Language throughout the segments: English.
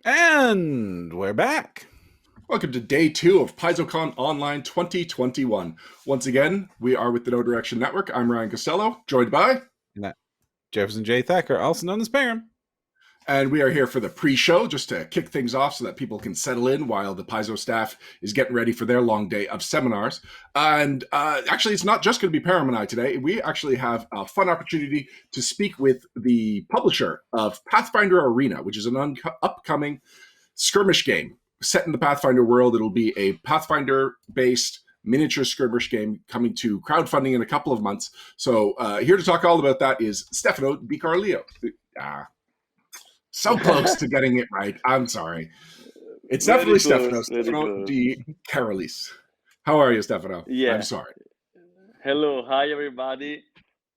And we're back. Welcome to day 2 of PaizoCon Online 2021. Once again, we are with the No Direction Network. I'm Ryan Costello, joined by Jefferson J. Thacker, also known as Parham. And we are here for the pre-show, just to kick things off so that people can settle in while the Paizo staff is getting ready for their long day of seminars. And actually, it's not just going to be Parham and I today. We actually have a fun opportunity to speak with the publisher of Pathfinder Arena, which is an upcoming skirmish game set in the Pathfinder world. It'll be a Pathfinder-based miniature skirmish game coming to crowdfunding in a couple of months. So here to talk all about that is Stefano Di Carlio. So close to getting it right. I'm sorry. It's definitely Stefano Di Carolis. How are you, Stefano? Yeah. I'm sorry. Hello. Hi, everybody.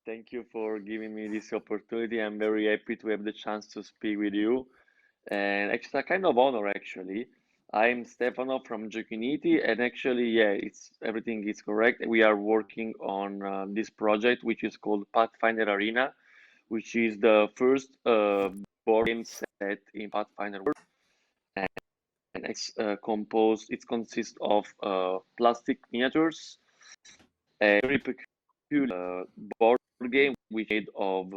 Thank you for giving me this opportunity. I'm very happy to have the chance to speak with you. And it's a kind of honor, actually. I'm Stefano from Uniti, and actually, yeah, everything is correct. We are working on this project, which is called Pathfinder Arena, which is the first board game set in Pathfinder world. And it's it consists of plastic miniatures, a very peculiar board game which is made of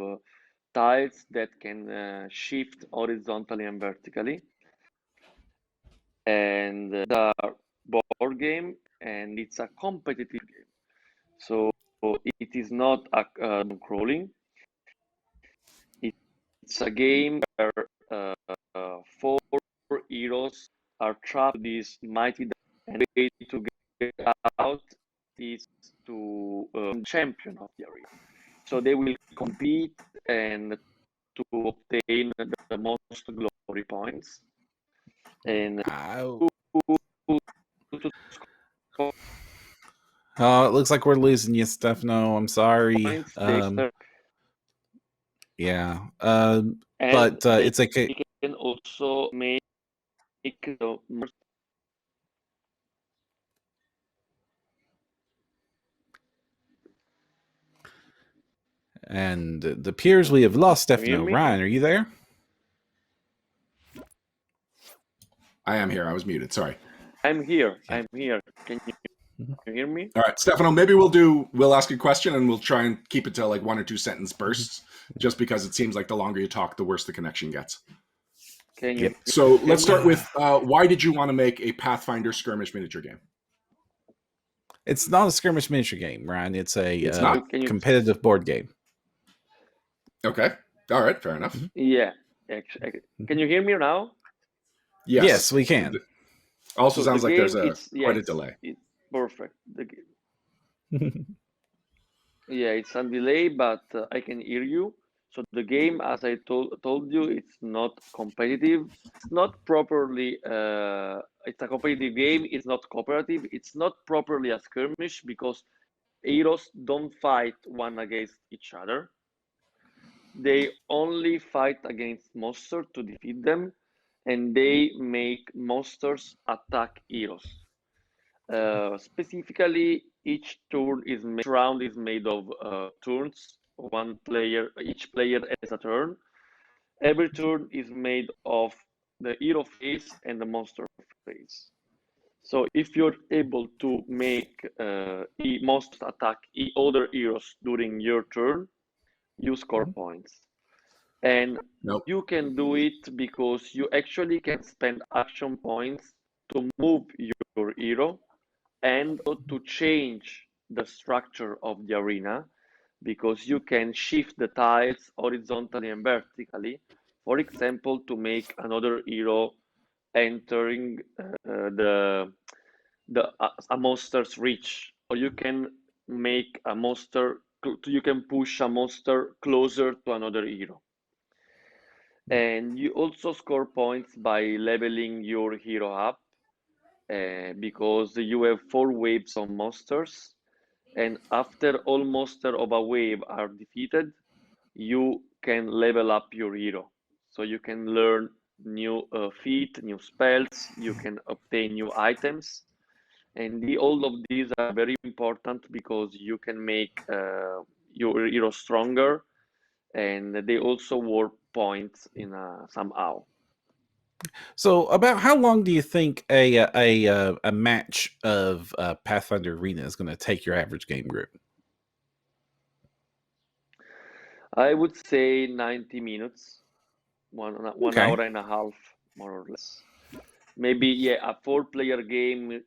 tiles that can shift horizontally and vertically. And the board game, and it's a competitive game. So it is not a crawling. It's a game where 4 heroes are trapped in this mighty, and the way to get out is to champion of the arena. So they will compete and to obtain the most glory points. And it looks like we're losing you, Stefano. I'm sorry. Yeah. But it's like you can also make the and it appears we have lost Stefano. Ryan, are you there? I am here. I was muted. Sorry. I'm here. Okay. I'm here. Can you hear me? All right, Stefano, maybe we'll ask a question and we'll try and keep it to like 1 or 2 sentence bursts, just because it seems like the longer you talk, the worse the connection gets. So let's start with why did you want to make a Pathfinder skirmish miniature game? It's not a skirmish miniature game, Ryan. It's a competitive board game. Okay. All right. Fair enough. Yeah. Can you hear me now? Yes, we can. Also sounds like there's quite a delay. It's perfect. Yeah, it's a delay, but I can hear you. So the game, as I told you, it's not competitive. It's not properly. It's a competitive game. It's not cooperative. It's not properly a skirmish because heroes don't fight one against each other. They only fight against monsters to defeat them, and they make monsters attack heroes. Specifically, each round is made of turns. Each player has a turn. Every turn is made of the hero phase and the monster phase. So if you're able to make monsters attack other heroes during your turn, you score points. And you can do it because you actually can spend action points to move your hero and to change the structure of the arena, because you can shift the tiles horizontally and vertically. For example, to make another hero entering a monster's reach, or you can make a monster. You can push a monster closer to another hero. And you also score points by leveling your hero up, because you have 4 waves of monsters, and after all monsters of a wave are defeated, you can level up your hero. So you can learn new feat, new spells, you can obtain new items, and all of these are very important because you can make your hero stronger, and they also worth points in somehow. So, about how long do you think a match of Pathfinder Arena is going to take your average game group? I would say 90 minutes, one Okay. hour and a half, more or less. Maybe, yeah, a 4-player game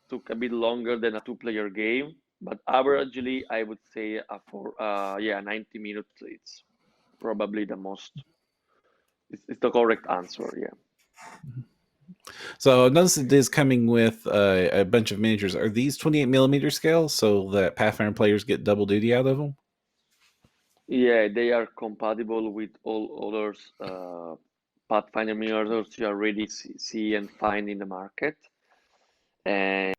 took a bit longer than a 2-player game, but averagely, I would say 90 minutes. It's probably the most. It's the correct answer. Yeah. So notice it is coming with a bunch of miniatures. Are these 28mm scales so that Pathfinder players get double duty out of them? Yeah, they are compatible with all others Pathfinder miniatures you already see and find in the market. And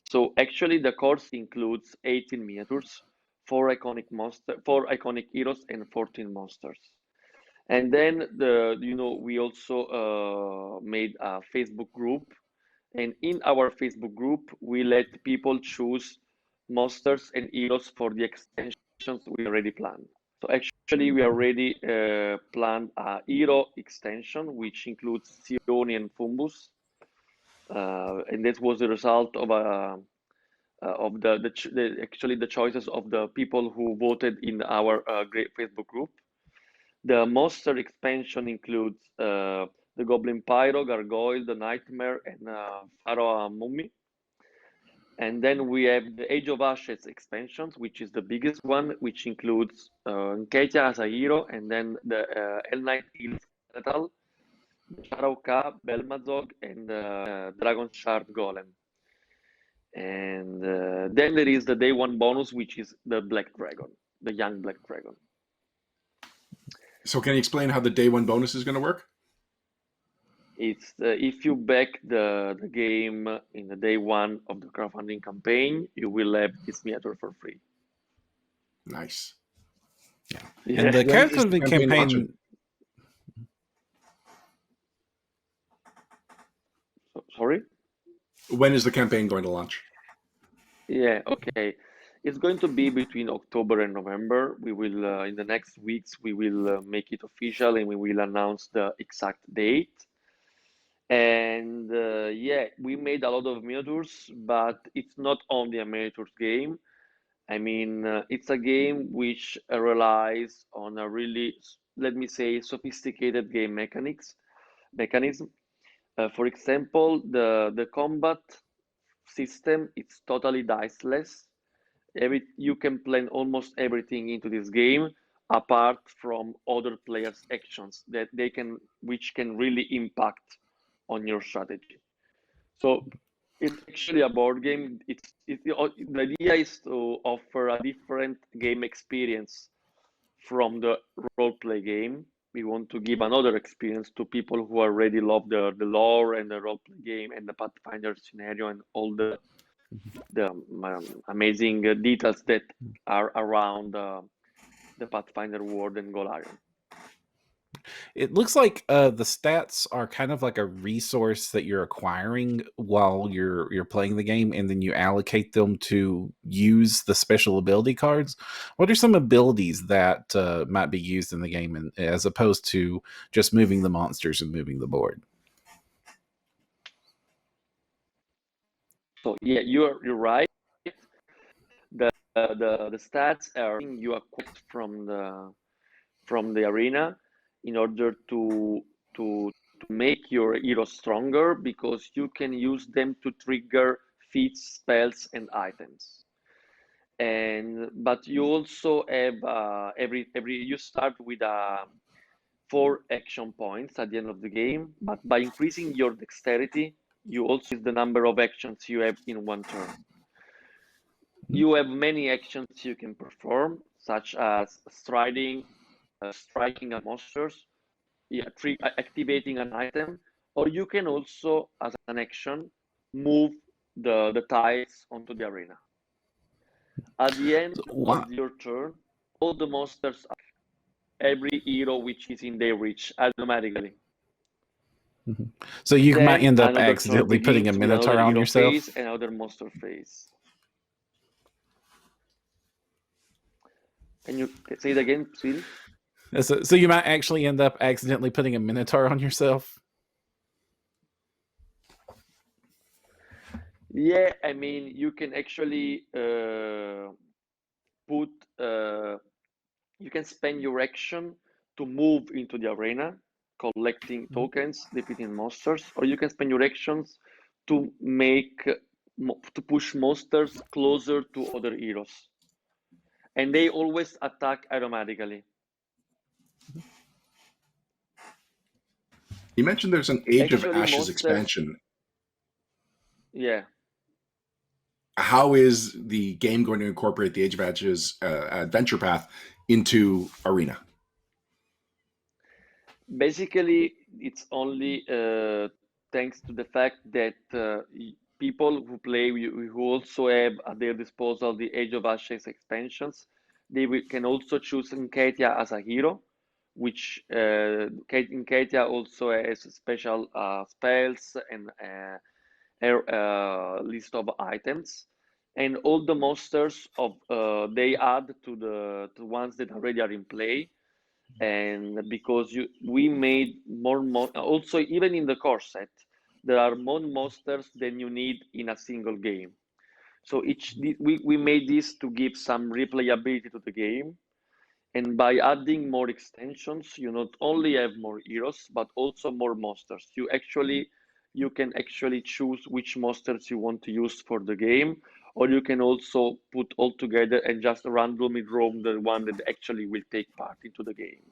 so actually the course includes 18 miniatures, 4 iconic heroes, and 14 monsters. And then we also made a Facebook group, and in our Facebook group we let people choose monsters and heroes for the extensions we already planned. So actually we already planned a hero extension which includes Sioni and Fumbus, and this was the result of the choices of the people who voted in our great Facebook group. The monster expansion includes the Goblin Pyro, Gargoyle, the Nightmare, and Pharaoh Mummy. And then we have the Age of Ashes expansions, which is the biggest one, which includes Nketia as a hero, and then the El Knight Skeletal, the Sharauka, Belmazog, and Dragon Shard Golem. And then there is the day one bonus, which is the Black Dragon, the young Black Dragon. So can you explain how the day one bonus is going to work? It's if you back the game in the day one of the crowdfunding campaign, you will have this miniature for free. Nice. Yeah. And the crowdfunding campaign. Sorry? When is the campaign going to launch? Yeah, okay. It's going to be between October and November. We will, in the next weeks, we will make it official and we will announce the exact date. And yeah, we made a lot of miniatures, but it's not only a miniatures game. I mean, it's a game which relies on a really, let me say, sophisticated game mechanism. For example, the combat system, it's totally diceless. You can plan almost everything into this game, apart from other players' actions which can really impact on your strategy. So it's actually a board game. The idea is to offer a different game experience from the role play game. We want to give another experience to people who already love the lore and the role play game and the Pathfinder scenario and all the amazing details that are around the Pathfinder world and Golarion. It looks like the stats are kind of like a resource that you're acquiring while you're playing the game, and then you allocate them to use the special ability cards. What are some abilities that might be used in the game, as opposed to just moving the monsters and moving the board? So yeah, you're right. The stats are you acquire from the arena in order to make your hero stronger, because you can use them to trigger feats, spells, and items. But you also have you start with 4 action points at the end of the game. But by increasing your dexterity, you also increase the number of actions you have in one turn. You have many actions you can perform, such as striking at monsters, activating an item, or you can also, as an action, move the tiles onto the arena. At the end of your turn, all the monsters attack every hero which is in their reach automatically. Mm-hmm. So you might end up accidentally putting a minotaur on yourself. Phase, another monster phase. Can you say it again, Phil? So you might actually end up accidentally putting a minotaur on yourself. Yeah, I mean, you can actually put, you can spend your action to move into the arena, collecting tokens, defeating monsters, or you can spend your actions to make, to push monsters closer to other heroes. And they always attack automatically. You mentioned there's an Age of Actually, Ashes monsters, expansion. yeah. How is the game going to incorporate the Age of Ashes adventure path into Arena? Basically, it's only thanks to the fact that people who play, who also have at their disposal the Age of Ashes expansions, can also choose Nketia as a hero, which Nketia also has special spells and list of items. And all the monsters of they add to the ones that already are in play. And because we made also, even in the core set, there are more monsters than you need in a single game. So we made this to give some replayability to the game. And by adding more extensions, you not only have more heroes but also more monsters. You can actually choose which monsters you want to use for the game, or you can also put all together and just randomly roam the one that actually will take part into the game.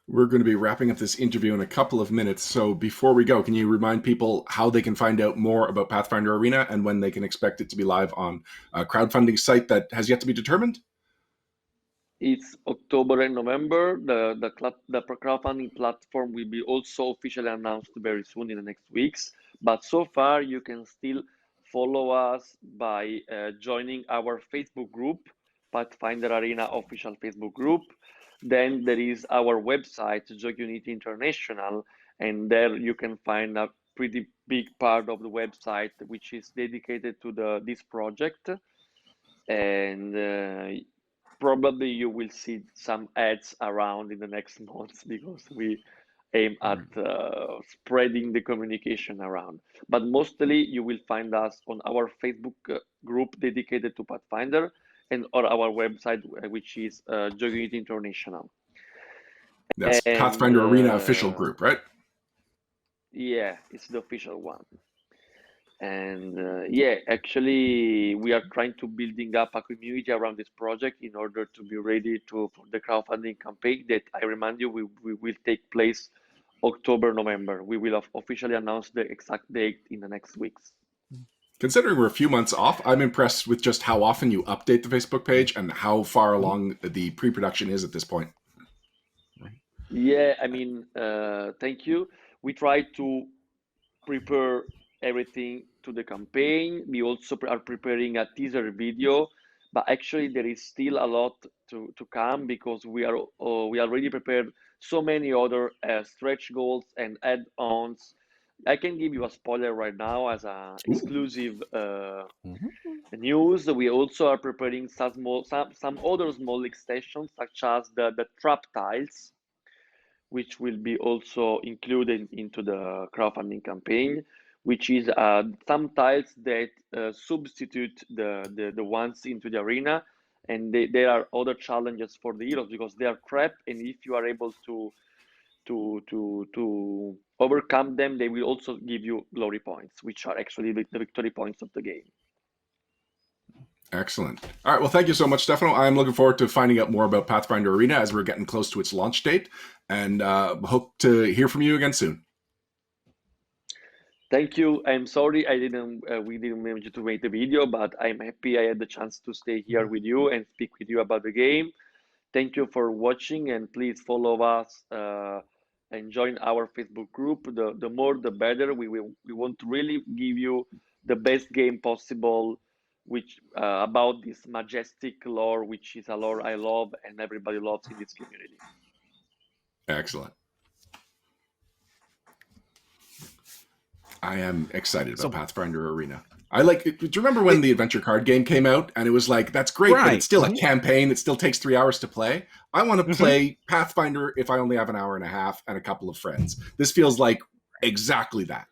We're going to be wrapping up this interview in a couple of minutes. So before we go, can you remind people how they can find out more about Pathfinder Arena and when they can expect it to be live on a crowdfunding site that has yet to be determined? It's October and November. The crowdfunding platform will be also officially announced very soon in the next weeks. But so far, you can still follow us by joining our Facebook group, Pathfinder Arena official Facebook group. Then there is our website, Uniti International, and there you can find a pretty big part of the website which is dedicated to this project. And probably you will see some ads around in the next months because we aim at spreading the communication around. But mostly you will find us on our Facebook group dedicated to Pathfinder and on our website, which is Uniti International. That's And Pathfinder Arena official group, right? yeah, it's the official one. And yeah, actually, we are trying to building up a community around this project in order to be ready for the crowdfunding campaign that I remind you we will take place October, November. We will officially announce the exact date in the next weeks. Considering we're a few months off, I'm impressed with just how often you update the Facebook page and how far along the pre-production is at this point. Yeah, I mean, thank you. We try to prepare everything to the campaign. We also are preparing a teaser video, but actually there is still a lot to come because we already prepared so many other stretch goals and add-ons. I can give you a spoiler right now as an exclusive news. We also are preparing some other small extensions such as the trap tiles, which will be also included into the crowdfunding campaign, which is some tiles that substitute the ones into the arena, and there are other challenges for the heroes because they are trapped, and if you are able to overcome them, they will also give you glory points, which are actually the victory points of the game. Excellent. All right. Well, thank you so much, Stefano. I'm looking forward to finding out more about Pathfinder Arena as we're getting close to its launch date, and hope to hear from you again soon. Thank you. I'm sorry we didn't manage to make the video, but I'm happy I had the chance to stay here with you and speak with you about the game. Thank you for watching, and please follow us and join our Facebook group. The more, the better. We want to really give you the best game possible, which about this majestic lore, which is a lore I love and everybody loves in this community. Excellent. I am excited about Pathfinder Arena. Do you remember when the adventure card game came out and it was like, that's great, but it's still a campaign. It still takes 3 hours to play. I want to play Pathfinder if I only have an hour and a half and a couple of friends. This feels like exactly that.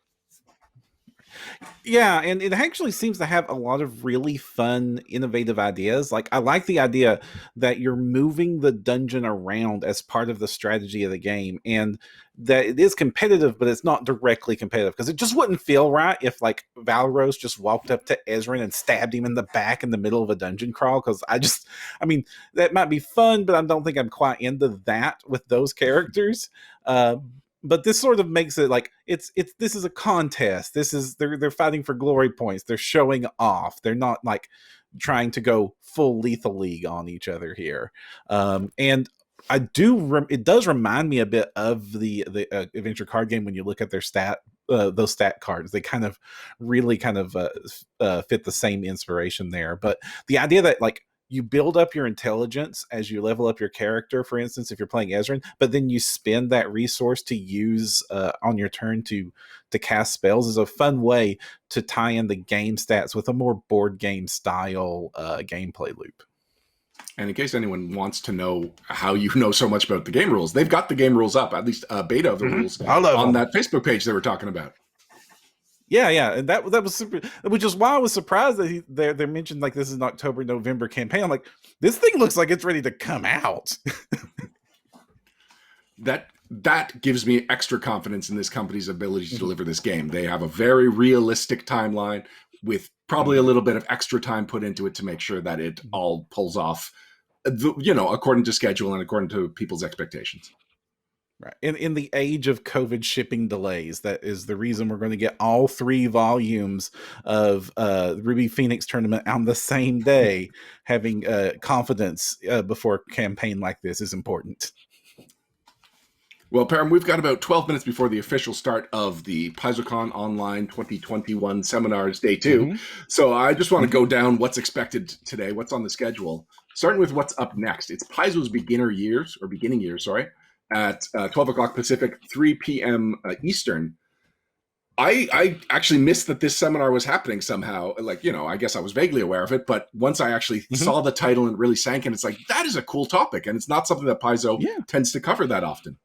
Yeah, and it actually seems to have a lot of really fun, innovative ideas. Like, I like the idea that you're moving the dungeon around as part of the strategy of the game, and that it is competitive, but it's not directly competitive because it just wouldn't feel right if like Valros just walked up to Ezrin and stabbed him in the back in the middle of a dungeon crawl. Because I mean, that might be fun, but I don't think I'm quite into that with those characters. Uh, but this sort of makes it like it's this is a contest. This is they're fighting for glory points. They're showing off. They're not like trying to go full lethal league on each other here. And I do it does remind me a bit of the adventure card game when you look at their those stat cards. They kind of really kind of fit the same inspiration there. But the idea that like you build up your intelligence as you level up your character, for instance, if you're playing Ezrin, but then you spend that resource to use on your turn to cast spells is a fun way to tie in the game stats with a more board game style gameplay loop. And in case anyone wants to know how you know so much about the game rules, they've got the game rules up, at least a beta of the rules, on that Facebook page they were talking about. Yeah, and that was super, which is why I was surprised that they mentioned like this is an October-November campaign. I'm like, this thing looks like it's ready to come out. That gives me extra confidence in this company's ability to deliver this game. They have a very realistic timeline with probably a little bit of extra time put into it to make sure that it all pulls off, according to schedule and according to people's expectations. Right. In the age of COVID shipping delays, that is the reason we're going to get all 3 volumes of Ruby Phoenix tournament on the same day. Having confidence before a campaign like this is important. Well, Param, we've got about 12 minutes before the official start of the PaizoCon Online 2021 Seminars Day 2. Mm-hmm. So I just want to go down what's expected today, what's on the schedule. Starting with what's up next. It's Paizo's beginning years, at 12 o'clock Pacific, 3 p.m. Eastern. I actually missed that this seminar was happening somehow. Like, I guess I was vaguely aware of it, but once I actually saw the title and really sank in, it's like, that is a cool topic. And it's not something that Paizo tends to cover that often.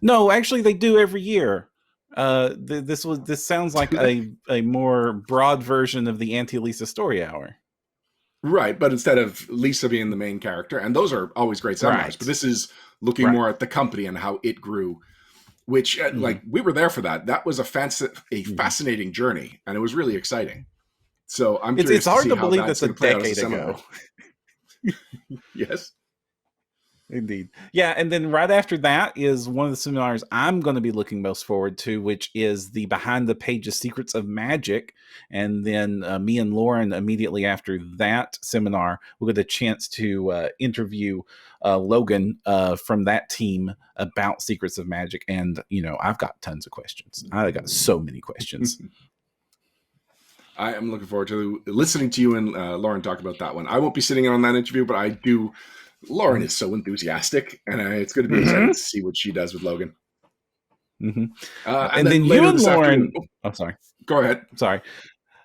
No, actually they do every year. This sounds like a more broad version of the Anti-Lisa Story Hour. Right, but instead of Lisa being the main character, and those are always great seminars, but this is looking more at the company and how it grew, which, like, we were there for that. That was a fascinating journey, and it was really exciting. So I'm curious it's hard to to believe that's a decade ago. Yes. Indeed. Yeah, and then right after that is one of the seminars I'm going to be looking most forward to, which is the Behind the Pages Secrets of Magic. And then me and Lauren, immediately after that seminar, we'll get a chance to interview Logan from that team about Secrets of Magic. And, I've got tons of questions. I got so many questions. I am looking forward to listening to you and Lauren talk about that one. I won't be sitting in on that interview, but I do. Lauren is so enthusiastic, and it's going to be exciting to see what she does with Logan. And then you and Lauren... I'm sorry. Go ahead. Sorry.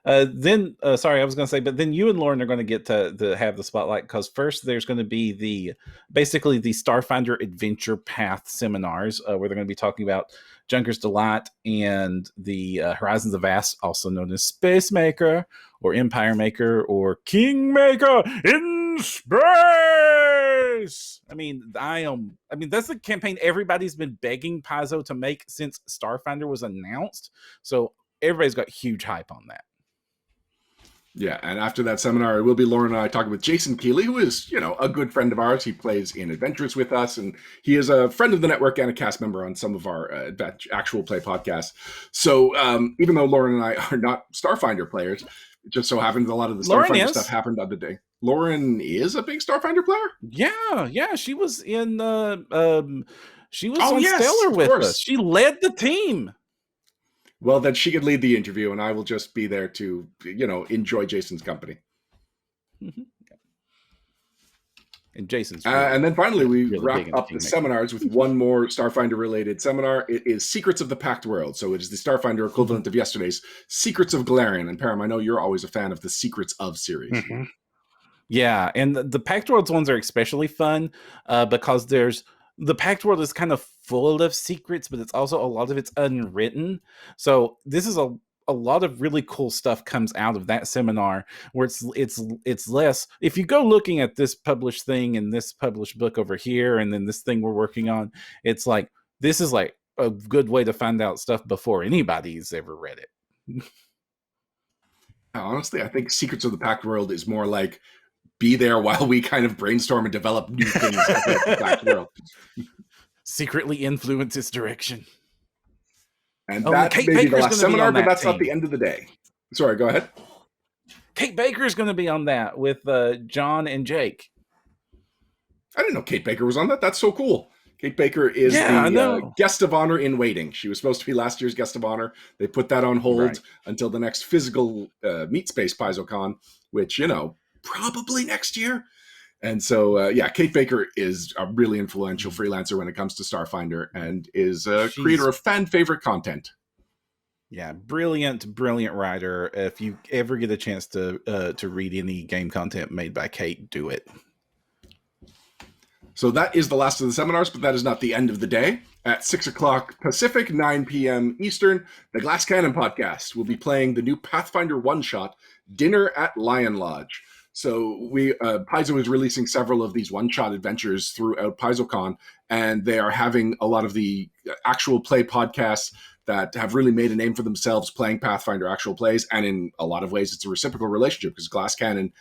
I was going to say, but then you and Lauren are going to get to have the spotlight, because first there's going to be basically the Starfinder Adventure Path seminars, where they're going to be talking about Junker's Delight and the Horizons of Vast, also known as Space Maker or Empire Maker or King Maker in space. I mean, that's the campaign everybody's been begging Paizo to make since Starfinder was announced. So everybody's got huge hype on that. Yeah, and after that seminar, it will be Lauren and I talking with Jason Keeley, who is, a good friend of ours. He plays in Adventures with us, and he is a friend of the network and a cast member on some of our actual play podcasts. So even though Lauren and I are not Starfinder players, it just so happens a lot of the Starfinder stuff happened on the day. Lauren is a big Starfinder player? Yeah, she was in she was on Stellar with us. She led the team. Well, then she could lead the interview, and I will just be there to, enjoy Jason's company. And Jason's and then finally, we wrap up the seminars with one more Starfinder-related seminar. It is Secrets of the Pact World. So it is the Starfinder equivalent of yesterday's Secrets of Galarian. And Param, I know you're always a fan of the Secrets of series. Mm-hmm. Yeah, and the Pact Worlds ones are especially fun because the Pact World is kind of full of secrets, but it's also a lot of it's unwritten. So this is a lot of really cool stuff comes out of that seminar, where it's less, if you go looking at this published thing and this published book over here and then this thing we're working on, it's like this is like a good way to find out stuff before anybody's ever read it. Honestly, I think Secrets of the Pact World is more like be there while we kind of brainstorm and develop new things about the Pact World. Secretly influence its direction. And that may be the last seminar, but that's not the end of the day. Sorry, go ahead. Kate Baker is going to be on that with John and Jake. I didn't know Kate Baker was on that. That's so cool. Kate Baker is the guest of honor in waiting. She was supposed to be last year's guest of honor. They put that on hold until the next physical meat space PaizoCon, which, probably next year. And so, Kate Baker is a really influential freelancer when it comes to Starfinder and is a creator of fan-favorite content. Yeah, brilliant writer. If you ever get a chance to read any game content made by Kate, do it. So that is the last of the seminars, but that is not the end of the day. At 6 o'clock Pacific, 9 p.m. Eastern, the Glass Cannon podcast will be playing the new Pathfinder one-shot, Dinner at Lion Lodge. So Paizo is releasing several of these one-shot adventures throughout PaizoCon, and they are having a lot of the actual play podcasts that have really made a name for themselves playing Pathfinder actual plays, and in a lot of ways it's a reciprocal relationship because Glass Cannon,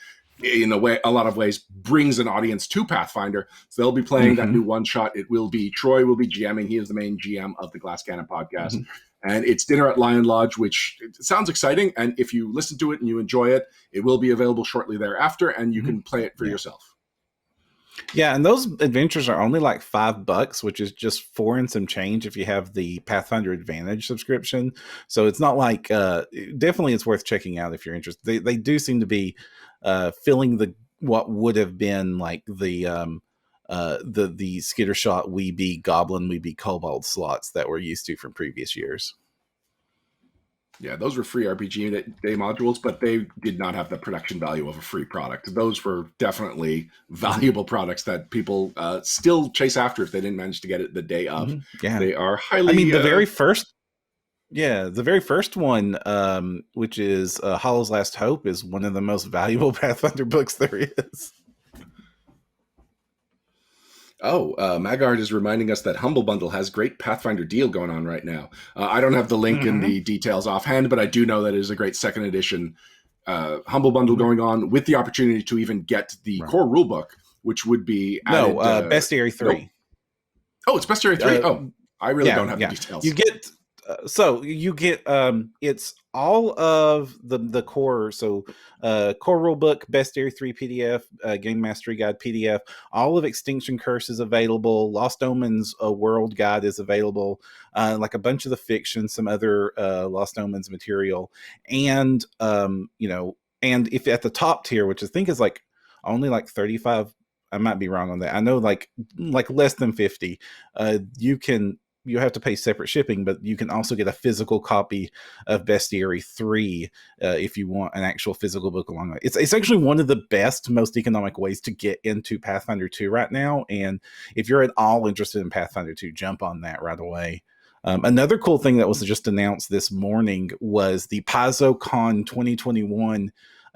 in a lot of ways, brings an audience to Pathfinder. So they'll be playing that new one-shot. It will be, Troy will be GMing. He is the main GM of the Glass Cannon podcast. And it's Dinner at Lion Lodge, which sounds exciting. And if you listen to it and you enjoy it, it will be available shortly thereafter, and you can play it for yourself. Yeah, and those adventures are only like $5, which is just $4 and some change if you have the Pathfinder Advantage subscription. So it's not like, definitely it's worth checking out if you're interested. They do seem to be filling what would have been like the Skittershot Weeby Goblin Weeby Kobold slots that we're used to from previous years. Yeah, those were free RPG Day modules, but they did not have the production value of a free product. Those were definitely valuable products that people still chase after if they didn't manage to get it the day of. Yeah, they are highly. I mean, the very first one, which is Hollow's Last Hope, is one of the most valuable Pathfinder books there is. Oh, Magard is reminding us that Humble Bundle has great Pathfinder deal going on right now. I don't have the link and the details offhand, but I do know that it is a great second edition Humble Bundle going on with the opportunity to even get the core rulebook, which would be added, Bestiary 3. Oh, it's Bestiary 3? I really don't have the details. You get... it's all of the core. So core rulebook, Bestiary 3 PDF, Game Mastery Guide PDF, all of Extinction Curse is available. Lost Omens World Guide is available. Like a bunch of the fiction, some other Lost Omens material. And, and if at the top tier, which I think is like only like 35, I might be wrong on that. I know like less than 50, you have to pay separate shipping, but you can also get a physical copy of Bestiary 3 if you want an actual physical book along with it. It's actually one of the best, most economic ways to get into Pathfinder 2 right now. And if you're at all interested in Pathfinder 2, jump on that right away. Another cool thing that was just announced this morning was the PaizoCon 2021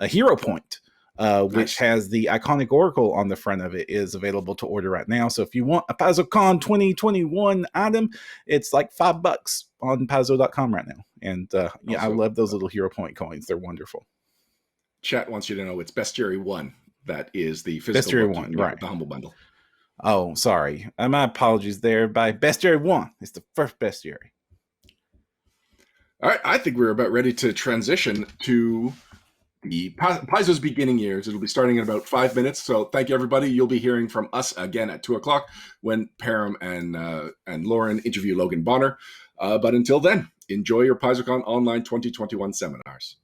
Hero Point. Which has the iconic oracle on the front of it, is available to order right now. So if you want a PaizoCon 2021 item, it's like $5 on Paizo.com right now. And I love those little Hero Point coins. They're wonderful. Chat wants you to know it's Bestiary 1. That is the physical Bestiary 1, right? The Humble Bundle. Oh, sorry. My apologies there. By Bestiary 1, it's the first Bestiary. All right, I think we're about ready to transition to the Paizo's beginning years. It'll be starting in about 5 minutes. So thank you, everybody. You'll be hearing from us again at 2 o'clock when Param and Lauren interview Logan Bonner. But until then, enjoy your PaizoCon Online 2021 seminars.